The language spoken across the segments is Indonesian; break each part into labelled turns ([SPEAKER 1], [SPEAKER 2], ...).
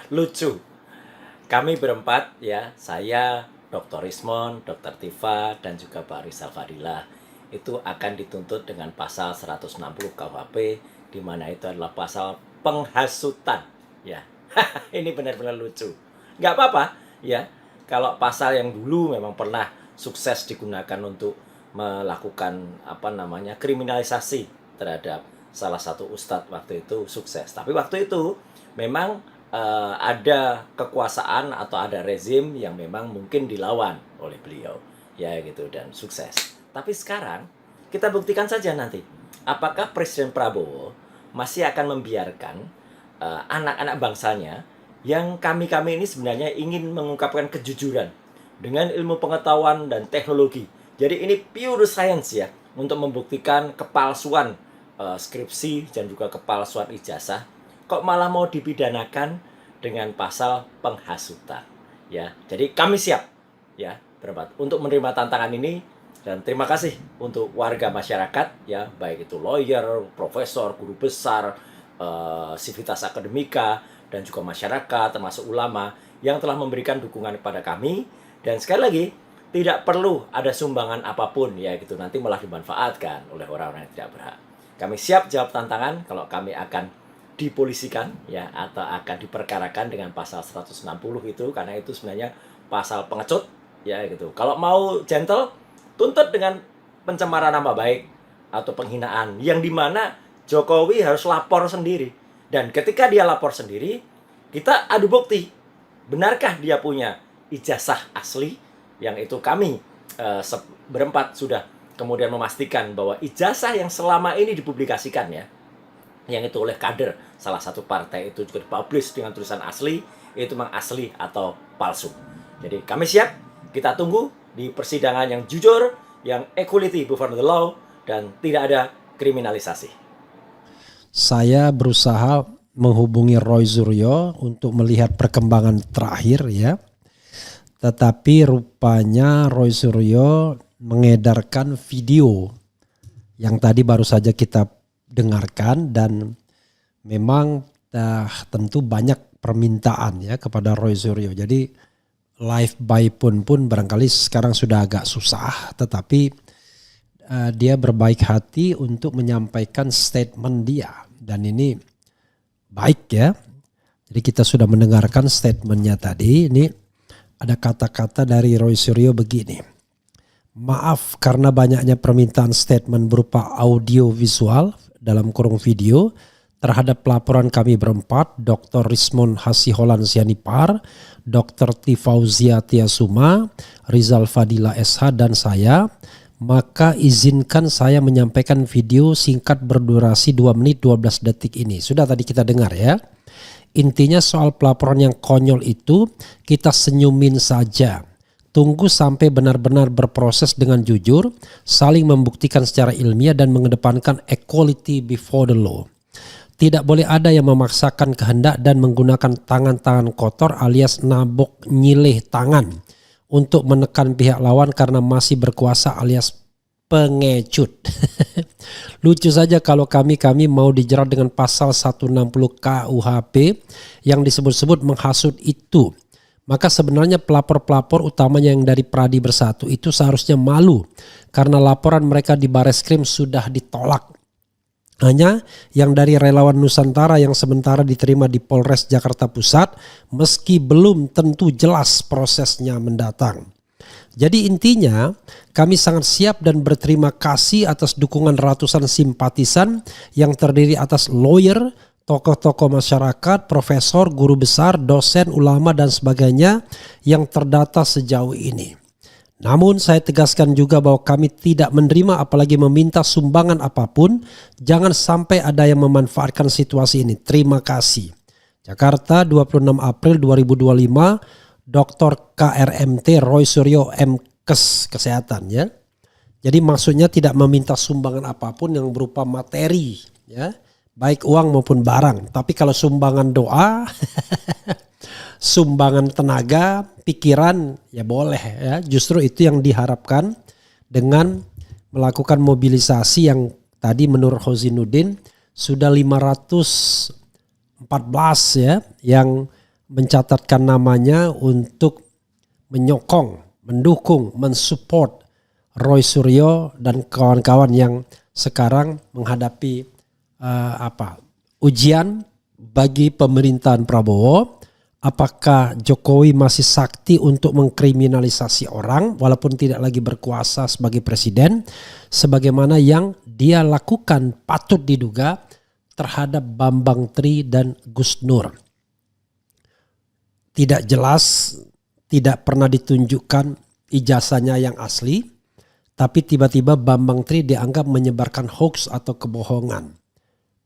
[SPEAKER 1] Lucu. Kami berempat ya, saya, Dr. Rismon, Dr. Tifa, dan juga Pak Rizal Fadilah itu akan dituntut dengan pasal 160 KUHP, di mana itu adalah pasal penghasutan. Ya, ini benar-benar lucu. Nggak apa-apa, ya. Kalau pasal yang dulu memang pernah sukses digunakan untuk melakukan kriminalisasi terhadap salah satu ustadz waktu itu sukses. Tapi waktu itu memang ada kekuasaan atau ada rezim yang memang mungkin dilawan oleh beliau, ya gitu, dan sukses. Tapi sekarang kita buktikan saja nanti apakah Presiden Prabowo masih akan membiarkan anak-anak bangsanya yang kami-kami ini sebenarnya ingin mengungkapkan kejujuran dengan ilmu pengetahuan dan teknologi. Jadi ini pure science ya, untuk membuktikan kepalsuan skripsi dan juga kepalsuan ijazah, kok malah mau dipidanakan dengan pasal penghasutan, ya. Jadi kami siap, ya, berempat untuk menerima tantangan ini, dan terima kasih untuk warga masyarakat, ya, baik itu lawyer, profesor, guru besar, sivitas akademika, dan juga masyarakat termasuk ulama yang telah memberikan dukungan kepada kami. Dan sekali lagi, tidak perlu ada sumbangan apapun, ya gitu, nanti malah dimanfaatkan oleh orang-orang yang tidak berhak. Kami siap jawab tantangan kalau kami akan dipolisikan, ya, atau akan diperkarakan dengan pasal 160 itu, karena itu sebenarnya pasal pengecut, ya gitu. Kalau mau gentle, tuntut dengan pencemaran nama baik atau penghinaan, yang dimana Jokowi harus lapor sendiri. Dan ketika dia lapor sendiri, kita adu bukti. Benarkah dia punya ijazah asli, yang itu kami berempat sudah kemudian memastikan bahwa ijazah yang selama ini dipublikasikan, ya, yang itu oleh kader salah satu partai itu juga dipublish dengan tulisan asli, itu memang asli atau palsu. Jadi kami siap, kita tunggu di persidangan yang jujur, yang equality before the law, dan tidak ada kriminalisasi.
[SPEAKER 2] Saya berusaha menghubungi Roy Suryo untuk melihat perkembangan terakhir, ya. Tetapi rupanya Roy Suryo mengedarkan video yang tadi baru saja kita dengarkan, dan memang tentu banyak permintaan, ya, kepada Roy Suryo. Jadi live by pun barangkali sekarang sudah agak susah, tetapi dia berbaik hati untuk menyampaikan statement dia, dan ini baik, ya. Jadi kita sudah mendengarkan statementnya tadi. Ini ada kata-kata dari Roy Suryo begini: maaf karena banyaknya permintaan statement berupa audio visual dalam kurung video terhadap pelaporan kami berempat, Dr. Rismon Hasiholan Sianipar, Dr. Tifauzia Tiasuma, Rizal Fadilah SH, dan saya. Maka izinkan saya menyampaikan video singkat berdurasi 2 menit 12 detik ini. Sudah tadi kita dengar, ya. Intinya soal pelaporan yang konyol itu kita senyumin saja. Tunggu sampai benar-benar berproses dengan jujur, saling membuktikan secara ilmiah dan mengedepankan equality before the law. Tidak boleh ada yang memaksakan kehendak dan menggunakan tangan-tangan kotor alias nabok nyileh tangan untuk menekan pihak lawan karena masih berkuasa alias pengecut. Lucu saja kalau kami mau dijerat dengan pasal 160 KUHP yang disebut-sebut menghasut itu. Maka sebenarnya pelapor-pelapor utamanya yang dari Pradi Bersatu itu seharusnya malu karena laporan mereka di Bareskrim sudah ditolak. Hanya yang dari relawan Nusantara yang sementara diterima di Polres Jakarta Pusat, meski belum tentu jelas prosesnya mendatang. Jadi intinya kami sangat siap dan berterima kasih atas dukungan ratusan simpatisan yang terdiri atas lawyer, tokoh-tokoh masyarakat, profesor, guru besar, dosen, ulama, dan sebagainya yang terdata sejauh ini. Namun saya tegaskan juga bahwa kami tidak menerima apalagi meminta sumbangan apapun. Jangan sampai ada yang memanfaatkan situasi ini. Terima kasih. Jakarta, 26 April 2025, Dr. KRMT Roy Suryo MKes Kesehatan, ya. Jadi maksudnya tidak meminta sumbangan apapun yang berupa materi, ya, baik uang maupun barang. Tapi kalau sumbangan doa, sumbangan tenaga, pikiran, ya boleh, ya. Justru itu yang diharapkan dengan melakukan mobilisasi yang tadi menurut Hozinuddin sudah 514, ya, yang mencatatkan namanya untuk menyokong, mendukung, mensupport Roy Suryo dan kawan-kawan yang sekarang menghadapi ujian bagi pemerintahan Prabowo. Apakah Jokowi masih sakti untuk mengkriminalisasi orang walaupun tidak lagi berkuasa sebagai presiden, sebagaimana yang dia lakukan patut diduga terhadap Bambang Tri dan Gus Nur. Tidak jelas, tidak pernah ditunjukkan ijazahnya yang asli, tapi tiba-tiba Bambang Tri dianggap menyebarkan hoax atau kebohongan.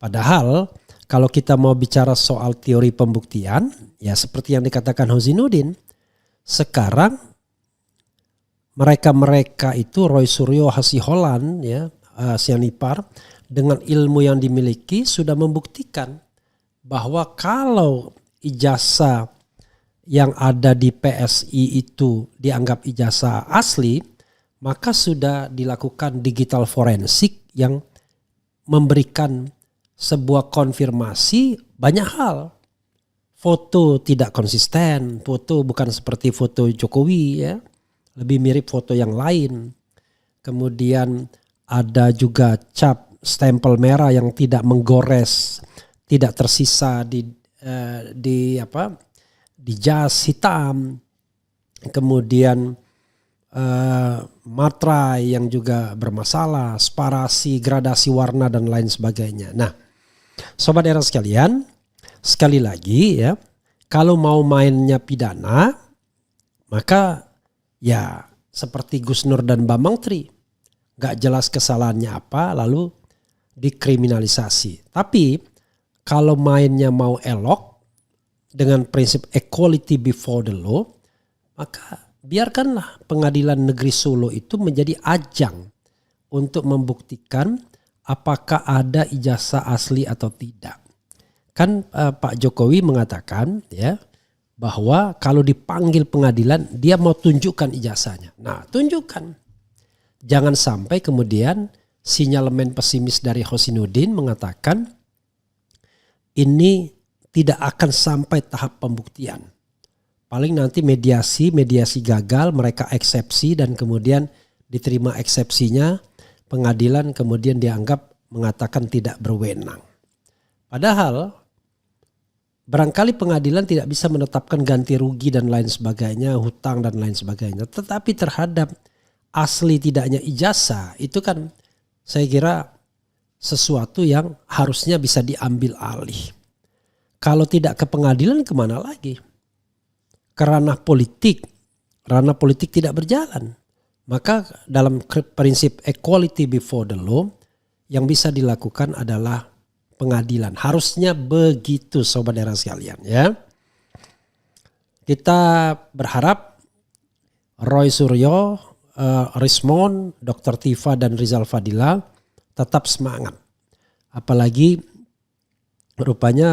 [SPEAKER 2] Padahal kalau kita mau bicara soal teori pembuktian, ya seperti yang dikatakan Husainuddin, sekarang mereka itu Roy Suryo, Hasiholan, ya, Sianipar, dengan ilmu yang dimiliki sudah membuktikan bahwa kalau ijazah yang ada di PSI itu dianggap ijazah asli, maka sudah dilakukan digital forensik yang memberikan sebuah konfirmasi banyak hal. Foto tidak konsisten, foto bukan seperti foto Jokowi, ya, lebih mirip foto yang lain. Kemudian ada juga cap stempel merah yang tidak menggores, tidak tersisa di jas hitam. Kemudian materai yang juga bermasalah, sparasi, gradasi warna dan lain sebagainya. Nah, Sobat Era sekalian, sekali lagi ya, kalau mau mainnya pidana, maka ya seperti Gus Nur dan Bambang Tri, gak jelas kesalahannya apa lalu dikriminalisasi. Tapi kalau mainnya mau elok dengan prinsip equality before the law, maka biarkanlah Pengadilan Negeri Solo itu menjadi ajang untuk membuktikan apakah ada ijazah asli atau tidak. Kan Pak Jokowi mengatakan ya bahwa kalau dipanggil pengadilan dia mau tunjukkan ijazahnya. Nah, tunjukkan. Jangan sampai kemudian sinyalemen pesimis dari Husainuddin mengatakan ini tidak akan sampai tahap pembuktian. Paling nanti mediasi gagal, mereka eksepsi dan kemudian diterima eksepsinya, pengadilan kemudian dianggap mengatakan tidak berwenang. Padahal barangkali pengadilan tidak bisa menetapkan ganti rugi dan lain sebagainya, hutang dan lain sebagainya. Tetapi terhadap asli tidaknya ijazah itu kan saya kira sesuatu yang harusnya bisa diambil alih. Kalau tidak ke pengadilan kemana lagi? Ranah politik tidak berjalan. Maka dalam prinsip equality before the law yang bisa dilakukan adalah pengadilan. Harusnya begitu Sobat Era sekalian ya. Kita berharap Roy Suryo, Rismond, Dr. Tifa dan Rizal Fadila tetap semangat. Apalagi rupanya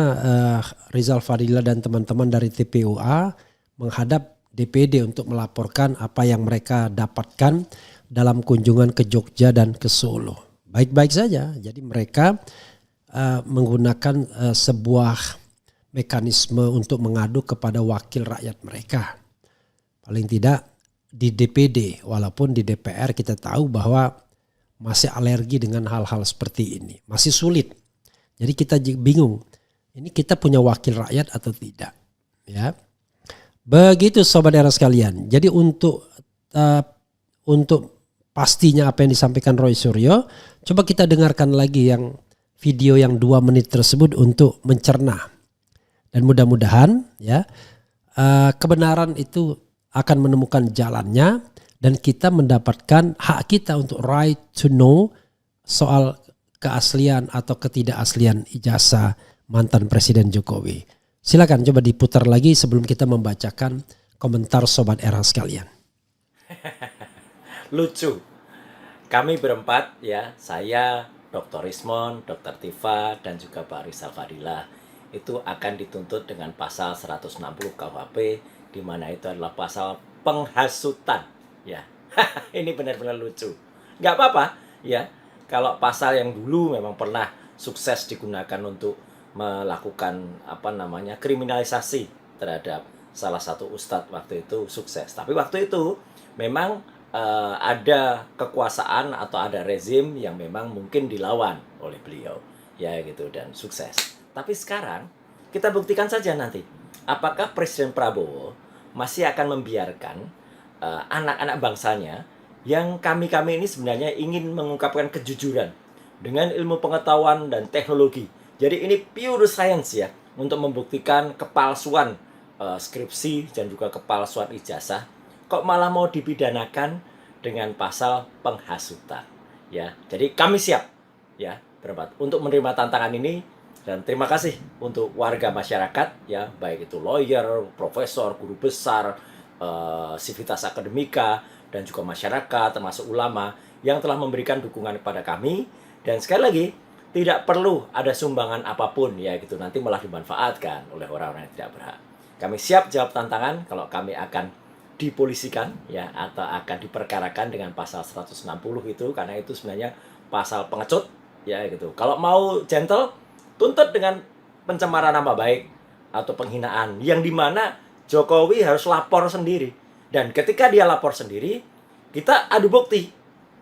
[SPEAKER 2] Rizal Fadila dan teman-teman dari TPUA menghadap DPD untuk melaporkan apa yang mereka dapatkan dalam kunjungan ke Jogja dan ke Solo. Baik-baik saja. Jadi mereka menggunakan sebuah mekanisme untuk mengadu kepada wakil rakyat mereka. Paling tidak di DPD, walaupun di DPR kita tahu bahwa masih alergi dengan hal-hal seperti ini. Masih sulit. Jadi kita bingung. Ini kita punya wakil rakyat atau tidak. Ya. Begitu Sobat Era sekalian. Jadi untuk pastinya apa yang disampaikan Roy Suryo, coba kita dengarkan lagi yang video yang 2 menit tersebut untuk mencerna. Dan mudah-mudahan ya kebenaran itu akan menemukan jalannya dan kita mendapatkan hak kita untuk right to know soal keaslian atau ketidakaslian ijazah mantan Presiden Jokowi. Silakan coba diputar lagi sebelum kita membacakan komentar Sobat Era sekalian.
[SPEAKER 1] Lucu. Kami berempat ya, saya, Dr. Rismond, Dr. Tifa, dan juga Pak Rizal Fadila itu akan dituntut dengan pasal 160 KUHP di mana itu adalah pasal penghasutan ya. Ini benar-benar lucu. Nggak apa-apa ya. Kalau pasal yang dulu memang pernah sukses digunakan untuk melakukan kriminalisasi terhadap salah satu ustadz waktu itu sukses. Tapi waktu itu memang ada kekuasaan atau ada rezim yang memang mungkin dilawan oleh beliau, ya gitu, dan sukses. Tapi sekarang kita buktikan saja nanti, apakah Presiden Prabowo masih akan membiarkan anak-anak bangsanya yang kami-kami ini sebenarnya ingin mengungkapkan kejujuran dengan ilmu pengetahuan dan teknologi. Jadi ini pure science ya, untuk membuktikan kepalsuan skripsi dan juga kepalsuan ijazah, kok malah mau dipidanakan dengan pasal penghasutan, ya. Jadi kami siap, ya, berempat untuk menerima tantangan ini, dan terima kasih untuk warga masyarakat, ya, baik itu lawyer, profesor, guru besar, sivitas akademika, dan juga masyarakat termasuk ulama yang telah memberikan dukungan kepada kami. Dan sekali lagi, tidak perlu ada sumbangan apapun, ya gitu, nanti malah dimanfaatkan oleh orang-orang yang tidak berhak. Kami siap jawab tantangan kalau kami akan dipolisikan, ya, atau akan diperkarakan dengan pasal 160 itu, karena itu sebenarnya pasal pengecut, ya gitu. Kalau mau gentle, tuntut dengan pencemaran nama baik atau penghinaan, yang dimana Jokowi harus lapor sendiri. Dan ketika dia lapor sendiri, kita adu bukti.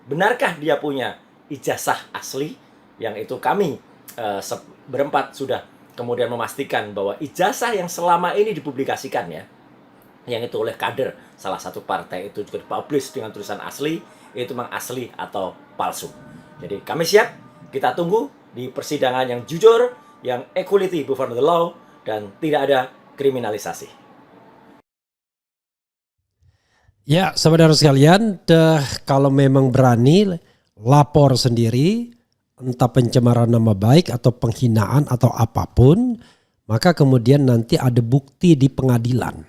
[SPEAKER 1] Benarkah dia punya ijazah asli? Yang itu kami berempat sudah kemudian memastikan bahwa ijazah yang selama ini dipublikasikan, ya, yang itu oleh kader salah satu partai itu juga dipublish dengan tulisan asli, itu memang asli atau palsu. Jadi kami siap, kita tunggu di persidangan yang jujur, yang equality before the law, dan tidak ada kriminalisasi.
[SPEAKER 2] Ya, saudara sekalian, kalau memang berani lapor sendiri, entah pencemaran nama baik atau penghinaan atau apapun, maka kemudian nanti ada bukti di pengadilan.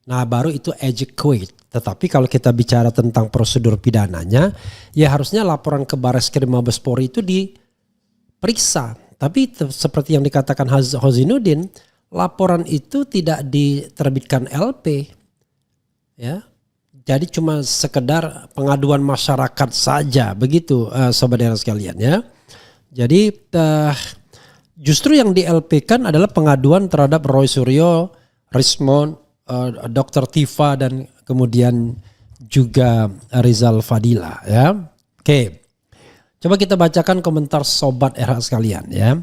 [SPEAKER 2] Nah, baru itu adequate. Tetapi kalau kita bicara tentang prosedur pidananya, ya harusnya laporan ke Bareskrim Mabes Polri itu diperiksa. Tapi seperti yang dikatakan Hozinuddin, laporan itu tidak diterbitkan LP. Ya. Jadi cuma sekedar pengaduan masyarakat saja, begitu saudara sekalian, ya. Jadi justru yang di LP kan adalah pengaduan terhadap Roy Suryo, Rismond, Dr. Tifa, dan kemudian juga Rizal Fadila, ya. Oke. Coba kita bacakan komentar sobat RH sekalian, ya.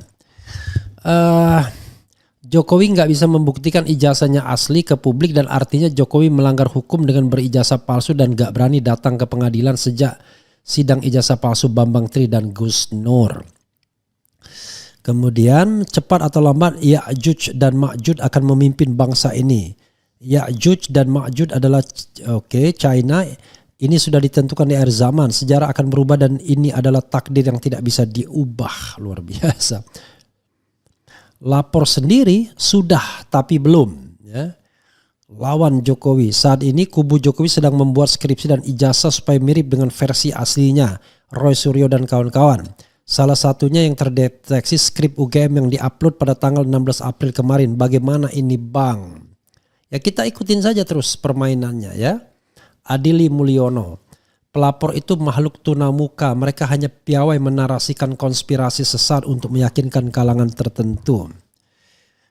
[SPEAKER 2] Jokowi nggak bisa membuktikan ijazahnya asli ke publik dan artinya Jokowi melanggar hukum dengan berijazah palsu dan nggak berani datang ke pengadilan sejak sidang ijazah palsu Bambang Tri dan Gus Nur. Kemudian cepat atau lambat Ya'juj dan Ma'juj akan memimpin bangsa ini. Ya'juj dan Ma'juj adalah China. Ini sudah ditentukan di akhir zaman. Sejarah akan berubah dan ini adalah takdir yang tidak bisa diubah. Luar biasa. Lapor sendiri sudah tapi belum, ya. Lawan Jokowi. Saat ini kubu Jokowi sedang membuat skripsi dan ijazah supaya mirip dengan versi aslinya Roy Suryo dan kawan-kawan. Salah satunya yang terdeteksi skrip UGM yang diupload pada tanggal 16 April kemarin. Bagaimana ini Bang? Ya kita ikutin saja terus permainannya, ya. Adili Mulyono. Pelapor itu makhluk tunamuka. Mereka hanya piawai menarasikan konspirasi sesat untuk meyakinkan kalangan tertentu.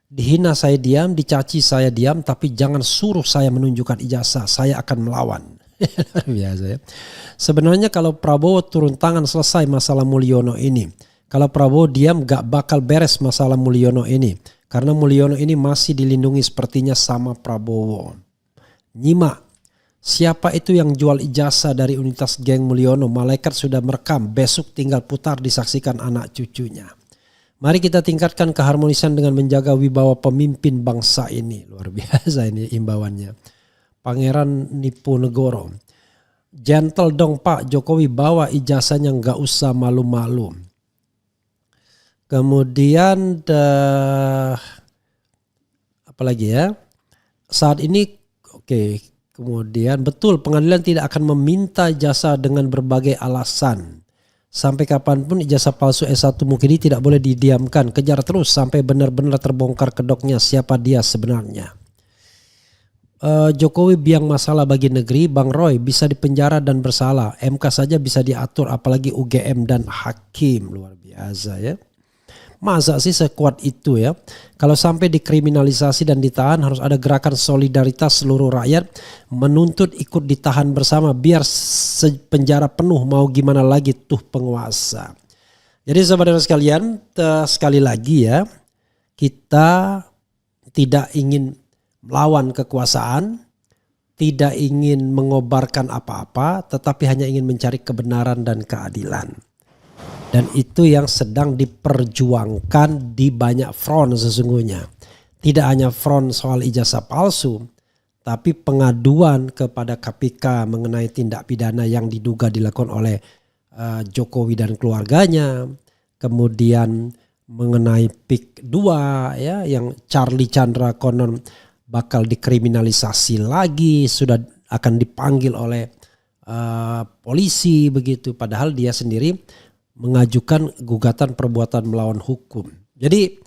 [SPEAKER 2] Dihina saya diam, dicaci saya diam, tapi jangan suruh saya menunjukkan ijazah. Saya akan melawan. Biasa, ya. Sebenarnya kalau Prabowo turun tangan selesai masalah Mulyono ini. Kalau Prabowo diam gak bakal beres masalah Mulyono ini. Karena Mulyono ini masih dilindungi sepertinya sama Prabowo. Nyimak. Siapa itu yang jual ijazah dari unitas geng Mulyono? Malaikat sudah merekam, besok tinggal putar disaksikan anak cucunya. Mari kita tingkatkan keharmonisan dengan menjaga wibawa pemimpin bangsa ini. Luar biasa ini imbauannya. Pangeran Niponegoro. Gentle dong Pak Jokowi, bawa ijazahnya, nggak usah malu-malu. Kemudian apalagi ya? Saat ini kemudian betul pengadilan tidak akan meminta ijazah dengan berbagai alasan. Sampai kapanpun ijazah palsu S1 Mukidi tidak boleh didiamkan. Kejar terus sampai benar-benar terbongkar kedoknya siapa dia sebenarnya. Jokowi biang masalah bagi negeri. Bang Roy bisa dipenjara dan bersalah. MK saja bisa diatur apalagi UGM dan hakim. Luar biasa, ya. Masa sih sekuat itu ya? Kalau sampai dikriminalisasi dan ditahan, harus ada gerakan solidaritas seluruh rakyat menuntut ikut ditahan bersama biar penjara penuh, mau gimana lagi tuh penguasa. Jadi saudara sekalian, sekali lagi ya, kita tidak ingin melawan kekuasaan, tidak ingin mengobarkan apa-apa, tetapi hanya ingin mencari kebenaran dan keadilan. Dan itu yang sedang diperjuangkan di banyak front sesungguhnya. Tidak hanya front soal ijazah palsu, tapi pengaduan kepada KPK mengenai tindak pidana yang diduga dilakukan oleh Jokowi dan keluarganya. Kemudian mengenai PIK 2 ya, yang Charlie Chandra konon bakal dikriminalisasi lagi, sudah akan dipanggil oleh polisi begitu, padahal dia sendiri mengajukan gugatan perbuatan melawan hukum. Jadi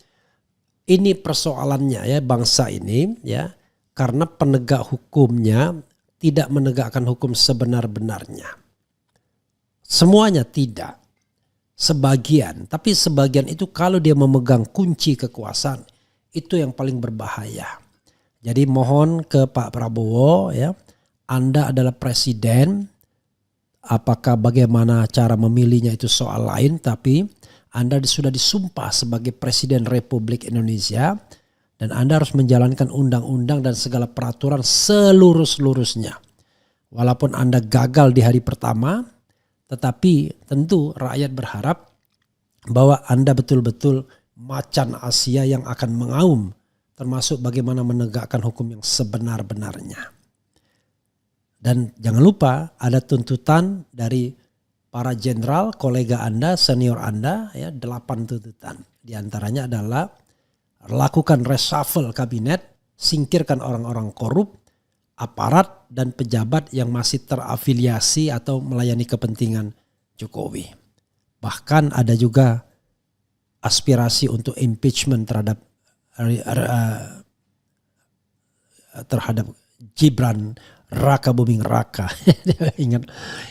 [SPEAKER 2] ini persoalannya ya, bangsa ini ya, karena penegak hukumnya tidak menegakkan hukum sebenar-benarnya. Semuanya tidak, sebagian, tapi sebagian itu kalau dia memegang kunci kekuasaan, itu yang paling berbahaya. Jadi mohon ke Pak Prabowo ya, Anda adalah presiden, apakah bagaimana cara memilihnya itu soal lain, tapi Anda sudah disumpah sebagai Presiden Republik Indonesia dan Anda harus menjalankan undang-undang dan segala peraturan seluruh-seluruhnya. Walaupun Anda gagal di hari pertama, tetapi tentu rakyat berharap bahwa Anda betul-betul macan Asia yang akan mengaum, termasuk bagaimana menegakkan hukum yang sebenar-benarnya. Dan jangan lupa ada tuntutan dari para jenderal, kolega Anda, senior Anda, ya 8 tuntutan. Di antaranya adalah lakukan reshuffle kabinet, singkirkan orang-orang korup, aparat dan pejabat yang masih terafiliasi atau melayani kepentingan Jokowi. Bahkan ada juga aspirasi untuk impeachment terhadap Gibran Raka Buming Raka.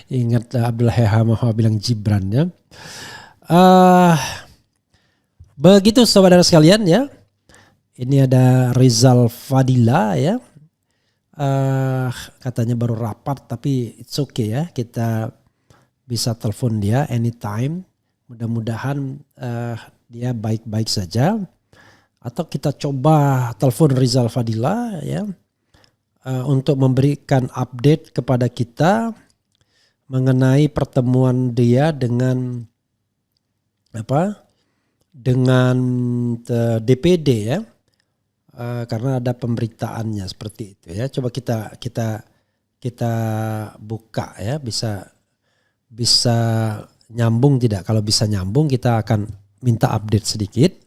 [SPEAKER 2] ingat Abdullah Hamaha bilang Gibran ya. Begitu saudara sekalian ya. Ini ada Rizal Fadila ya. Katanya baru rapat tapi it's okay ya. Kita bisa telepon dia anytime. Mudah-mudahan dia baik-baik saja. Atau kita coba telepon Rizal Fadila ya, untuk memberikan update kepada kita mengenai pertemuan dia dengan DPD ya, karena ada pemberitaannya seperti itu ya. Coba kita buka ya, bisa nyambung tidak? Kalau bisa nyambung kita akan minta update sedikit.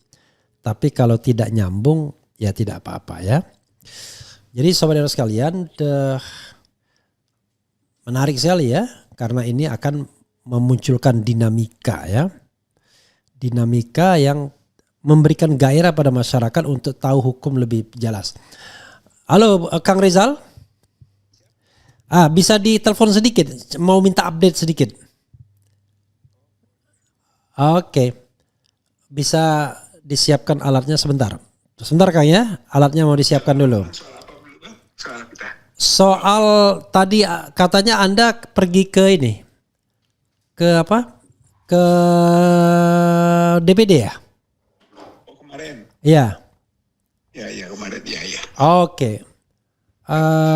[SPEAKER 2] Tapi kalau tidak nyambung ya tidak apa-apa ya. Jadi saudara sekalian, menarik sekali ya. Karena ini akan memunculkan dinamika ya. Dinamika yang memberikan gairah pada masyarakat untuk tahu hukum lebih jelas. Halo Kang Rizal. Bisa ditelepon sedikit. Mau minta update sedikit. Oke. Bisa disiapkan alatnya sebentar. Sebentar Kang ya, alatnya mau disiapkan dulu. Soal tadi katanya Anda pergi ke ini. Ke apa? Ke DPD ya?
[SPEAKER 3] Oh kemarin?
[SPEAKER 2] Iya.
[SPEAKER 3] Ya kemarin, ya.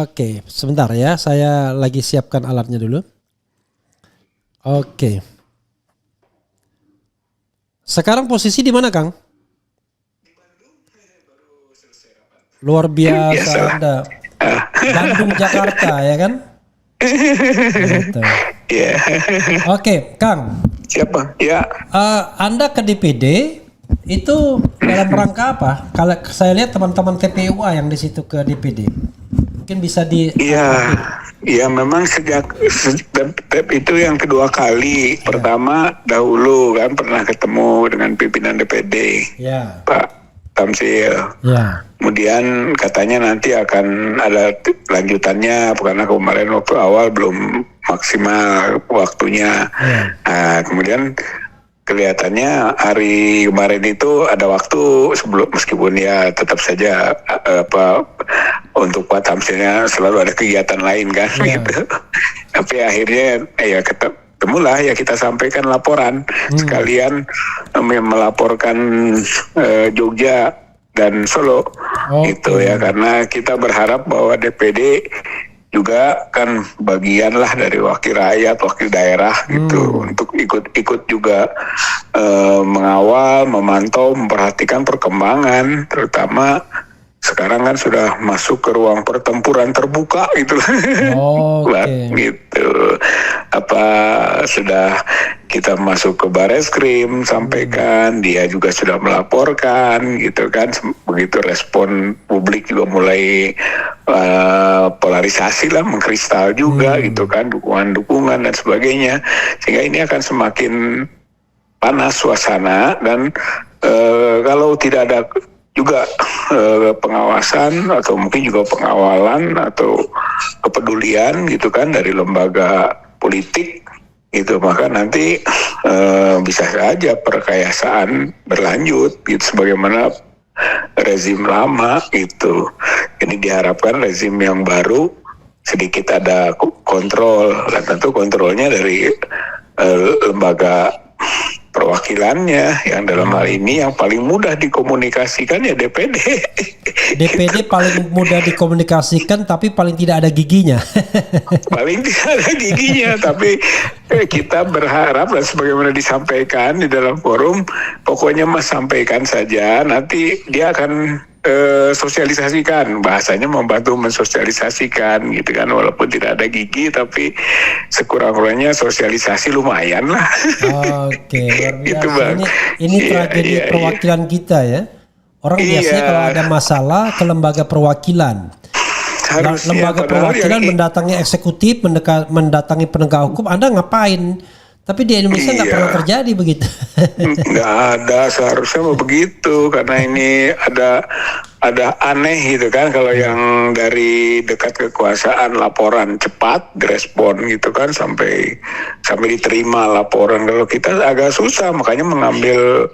[SPEAKER 2] Oke, sebentar ya, saya lagi siapkan alatnya dulu. Oke. Sekarang posisi di mana Kang? Luar biasa Anda. Bandung Jakarta ya kan? Gitu.
[SPEAKER 3] Iya.
[SPEAKER 2] Oke, Kang.
[SPEAKER 3] Siapa? Ya.
[SPEAKER 2] Anda ke DPD itu dalam rangka apa? Kalau saya lihat teman-teman TPUA yang di situ ke DPD. Mungkin bisa di
[SPEAKER 3] Iya memang sejak itu yang kedua kali. Ya. Pertama dahulu kan pernah ketemu dengan pimpinan DPD.
[SPEAKER 2] Ya.
[SPEAKER 3] Pak Tamsil.
[SPEAKER 2] Ya.
[SPEAKER 3] Kemudian katanya nanti akan ada lanjutannya karena kemarin waktu awal belum maksimal waktunya.
[SPEAKER 2] Ya.
[SPEAKER 3] Kemudian kelihatannya hari kemarin itu ada waktu sebelum, meskipun ya tetap saja untuk Pak Tamsilnya selalu ada kegiatan lain kan gitu. Tapi akhirnya ya ketemulah ya, kita sampaikan laporan sekalian melaporkan Jogja dan Solo itu ya, karena kita berharap bahwa DPD juga kan bagian lah dari wakil rakyat, wakil daerah gitu, untuk ikut juga mengawal, memantau, memperhatikan perkembangan, terutama sekarang kan sudah masuk ke ruang pertempuran terbuka gitu. Gitu. Sudah kita masuk ke Bareskrim, sampaikan, dia juga sudah melaporkan gitu kan. Begitu respon publik juga mulai polarisasi lah, mengkristal juga gitu kan, dukungan dan sebagainya, sehingga ini akan semakin panas suasana. Dan kalau tidak ada juga pengawasan atau mungkin juga pengawalan atau kepedulian gitu kan dari lembaga politik itu, maka nanti bisa saja perkayasaan berlanjut gitu sebagaimana rezim lama itu. Ini diharapkan rezim yang baru sedikit ada kontrol, dan tentu kontrolnya dari lembaga perwakilannya, yang dalam hal ini yang paling mudah dikomunikasikan ya DPD.
[SPEAKER 2] DPD paling mudah dikomunikasikan tapi paling tidak ada giginya.
[SPEAKER 3] Paling tidak ada giginya, tapi kita berharap dan sebagaimana disampaikan di dalam forum, pokoknya Mas sampaikan saja, nanti dia akan sosialisasikan, bahasanya membantu mensosialisasikan gitu kan, walaupun tidak ada gigi tapi sekurang-kurangnya sosialisasi lumayan lah.
[SPEAKER 2] Oke, luar biasa.
[SPEAKER 3] Itu Bang.
[SPEAKER 2] Ini tragedi perwakilan kita ya. Orang biasanya kalau ada masalah ke lembaga perwakilan. Lembaga perwakilan mendatangi eksekutif, mendatangi penegak hukum, Anda ngapain? Tapi di Indonesia nggak pernah terjadi begitu.
[SPEAKER 3] Nggak ada, seharusnya mau begitu, karena ini ada aneh gitu kan, kalau yang dari dekat kekuasaan laporan cepat direspon gitu kan, sampai diterima laporan. Kalau kita agak susah, makanya mengambil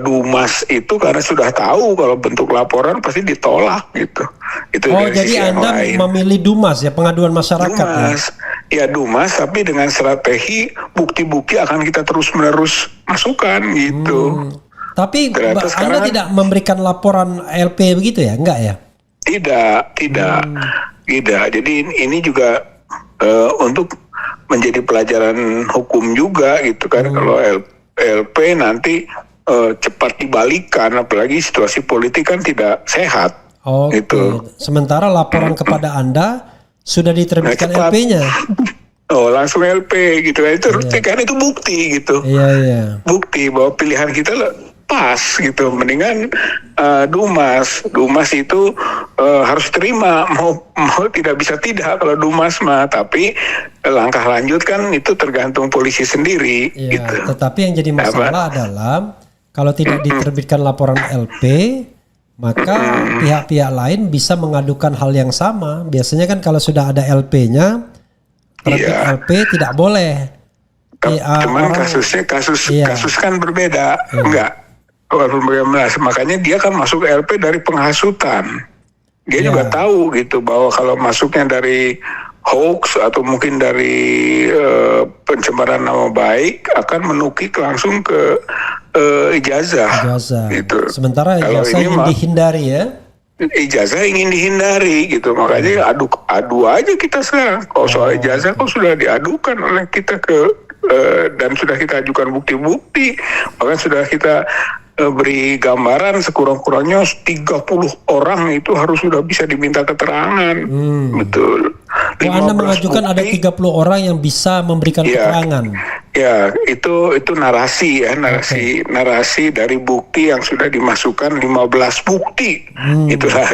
[SPEAKER 3] Dumas itu karena sudah tahu kalau bentuk laporan pasti ditolak gitu. Itu
[SPEAKER 2] jadi Anda memilih Dumas ya, pengaduan masyarakat.
[SPEAKER 3] Dumas. Ya Dumas, tapi dengan strategi bukti-bukti akan kita terus-menerus masukkan gitu.
[SPEAKER 2] Tapi Anda tidak memberikan laporan LP begitu ya? Enggak ya?
[SPEAKER 3] Tidak. Jadi ini juga untuk menjadi pelajaran hukum juga gitu kan. Kalau LP nanti cepat dibalikan, apalagi situasi politik kan tidak sehat. Gitu.
[SPEAKER 2] Sementara laporan kepada Anda sudah diterbitkan LP-nya.
[SPEAKER 3] Langsung LP gitu. Itu kan itu bukti gitu.
[SPEAKER 2] Iya.
[SPEAKER 3] Bukti bahwa pilihan kita pas gitu. Mendingan Dumas itu harus terima, mau tidak bisa tidak kalau Dumas mah, tapi langkah lanjut kan itu tergantung polisi sendiri gitu.
[SPEAKER 2] Tetapi yang jadi masalah adalah kalau tidak diterbitkan laporan LP, maka pihak-pihak lain bisa mengadukan hal yang sama. Biasanya kan kalau sudah ada LP-nya, terbit LP tidak boleh.
[SPEAKER 3] Cuman kasus kan berbeda. Enggak. Makanya dia kan masuk LP dari penghasutan. Dia juga tahu gitu bahwa kalau masuknya dari hoax atau mungkin dari pencemaran nama baik akan menukik langsung ke ijazah. Gitu.
[SPEAKER 2] Sementara ijazah ingin dihindari ya.
[SPEAKER 3] Ijazah ingin dihindari gitu, makanya adu aja kita sekarang. Kalau soal ijazah kok sudah diadukan oleh kita dan sudah kita ajukan bukti-bukti, bahkan sudah kita beri gambaran sekurang-kurangnya 30 orang itu harus sudah bisa diminta keterangan. Betul.
[SPEAKER 2] Anda mengajukan ada 30 orang yang bisa memberikan keterangan.
[SPEAKER 3] Ya, itu narasi ya, narasi dari bukti yang sudah dimasukkan 15 bukti. Itulah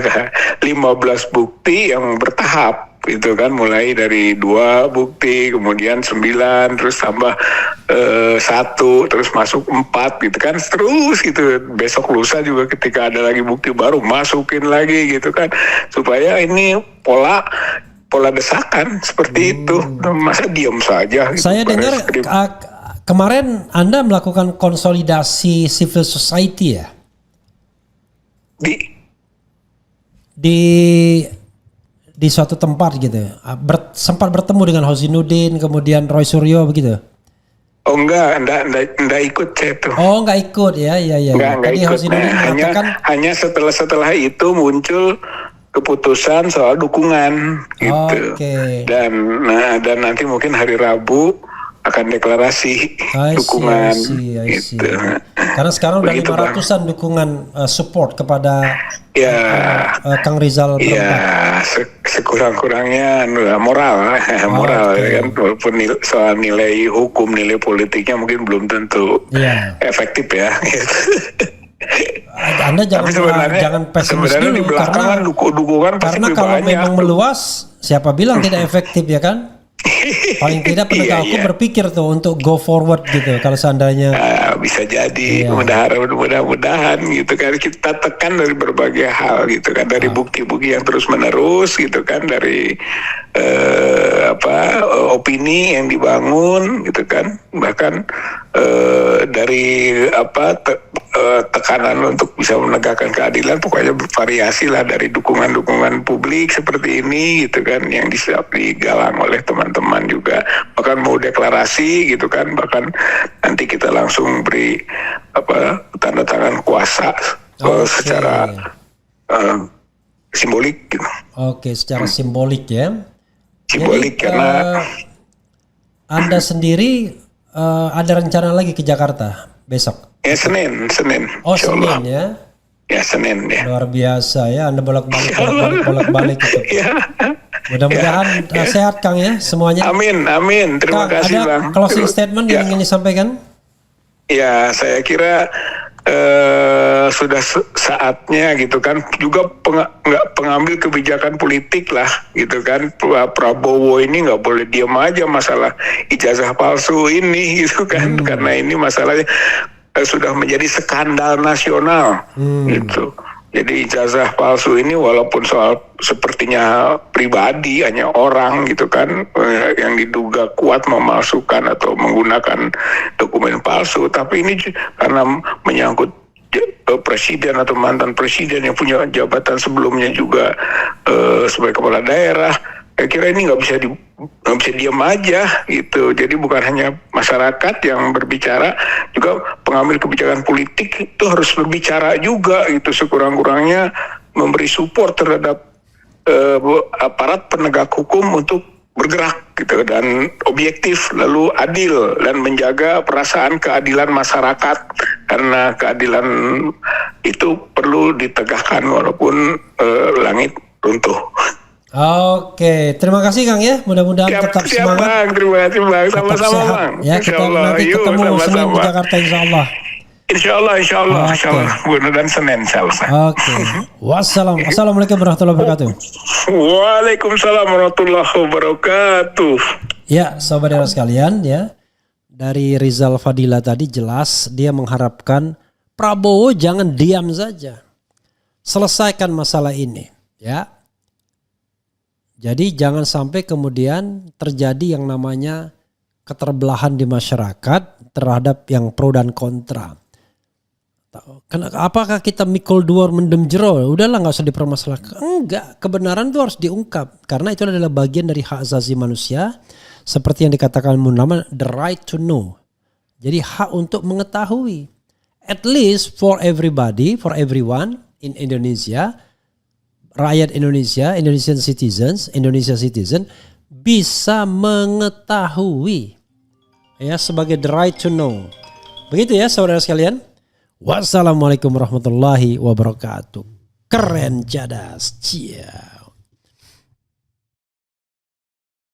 [SPEAKER 3] 15 bukti yang bertahap. Itu kan mulai dari 2 bukti, kemudian 9, terus tambah 1, terus masuk 4 gitu kan, terus gitu. Besok lusa juga ketika ada lagi bukti baru masukin lagi gitu kan, supaya ini pola
[SPEAKER 2] kemarin Anda melakukan konsolidasi civil society ya? Di suatu tempat gitu. Sempat bertemu dengan Hosinuddin, kemudian Roy Suryo begitu.
[SPEAKER 3] Oh enggak ikut saya tuh.
[SPEAKER 2] Oh enggak ikut ya.
[SPEAKER 3] Enggak
[SPEAKER 2] Tadi
[SPEAKER 3] ikut.
[SPEAKER 2] Hosinuddin mengatakan
[SPEAKER 3] hanya setelah itu muncul keputusan soal dukungan gitu.
[SPEAKER 2] Oke.
[SPEAKER 3] Dan nanti mungkin hari Rabu akan deklarasi dukungan gitu.
[SPEAKER 2] Karena sekarang udah
[SPEAKER 3] Begitu,
[SPEAKER 2] 500-an dukungan support kepada Kang Rizal
[SPEAKER 3] ya
[SPEAKER 2] Berempat.
[SPEAKER 3] sekurang-kurangnya moral
[SPEAKER 2] Okay.
[SPEAKER 3] kan, walaupun soal nilai hukum, nilai politiknya mungkin belum tentu efektif ya gitu.
[SPEAKER 2] Anda jangan pesimis
[SPEAKER 3] sebenarnya di
[SPEAKER 2] dulu
[SPEAKER 3] belakangan dukungan pasti
[SPEAKER 2] karena kalau
[SPEAKER 3] banyak.
[SPEAKER 2] memang meluas siapa bilang tidak efektif ya kan? Paling tidak penegak hukum berpikir tuh untuk go forward gitu kalau seandainya
[SPEAKER 3] bisa jadi mudah-mudahan gitu kan, kita tekan dari berbagai hal gitu kan, dari bukti-bukti yang terus menerus gitu kan, dari opini yang dibangun gitu kan, bahkan dari tekanan untuk bisa menegakkan keadilan, pokoknya bervariasi lah, dari dukungan publik seperti ini gitu kan, yang digalang oleh teman-teman juga, bahkan mau deklarasi gitu kan, bahkan nanti kita langsung beri tanda tangan kuasa secara simbolik gitu.
[SPEAKER 2] Oke, secara simbolik ya.
[SPEAKER 3] Simbolik. Jadi, karena
[SPEAKER 2] Anda sendiri ada rencana lagi ke Jakarta besok?
[SPEAKER 3] Ya Senin.
[SPEAKER 2] Oh Senin ya?
[SPEAKER 3] Ya Senin ya.
[SPEAKER 2] Luar biasa ya, Anda bolak-balik itu. Ya. Mudah-mudahan sehat Kang ya semuanya.
[SPEAKER 3] Amin. Terima kasih Bang.
[SPEAKER 2] Ada closing statement yang ingin disampaikan?
[SPEAKER 3] Ya, saya kira sudah saatnya gitu kan, juga pengambil kebijakan politik lah gitu kan. Prabowo ini nggak boleh diam aja masalah ijazah palsu ini gitu kan, karena ini masalahnya sudah menjadi skandal nasional gitu. Jadi ijazah palsu ini walaupun soal sepertinya pribadi, hanya orang gitu kan yang diduga kuat memalsukan atau menggunakan dokumen palsu, tapi ini karena menyangkut presiden atau mantan presiden yang punya jabatan sebelumnya juga sebagai kepala daerah, saya kira ini nggak bisa diam aja gitu. Jadi bukan hanya masyarakat yang berbicara, juga pengambil kebijakan politik itu harus berbicara juga gitu, sekurang-kurangnya memberi support terhadap aparat penegak hukum untuk bergerak gitu, dan objektif lalu adil, dan menjaga perasaan keadilan masyarakat, karena keadilan itu perlu ditegakkan walaupun langit runtuh.
[SPEAKER 2] Oke, terima kasih Kang ya. Mudah-mudahan tetap semangat.
[SPEAKER 3] Bang, terima kasih Bang. Sama-sama Bang.
[SPEAKER 2] Ya, kita nanti ketemu Senin di Jakarta insyaallah.
[SPEAKER 3] Insyaallah. Mudah-mudahan Senin insyaallah.
[SPEAKER 2] Oke. Wassalamualaikum warahmatullahi wabarakatuh.
[SPEAKER 3] Waalaikumsalam warahmatullahi wabarakatuh.
[SPEAKER 2] Ya, saudara sekalian ya. Dari Rizal Fadila tadi jelas dia mengharapkan Prabowo jangan diam saja. Selesaikan masalah ini, ya. Jadi jangan sampai kemudian terjadi yang namanya keterbelahan di masyarakat terhadap yang pro dan kontra. Apakah kita mikul duar mendem jero? Udahlah, nggak usah dipermasalahkan. Enggak, kebenaran itu harus diungkap karena itu adalah bagian dari hak asasi manusia, seperti yang dikatakan Munama, the right to know. Jadi hak untuk mengetahui. At least for everybody, for everyone in Indonesia, rakyat Indonesia, Indonesian citizen bisa mengetahui ya, sebagai the right to know. Begitu ya saudara sekalian. Wassalamualaikum warahmatullahi wabarakatuh. Keren cadas. Cia.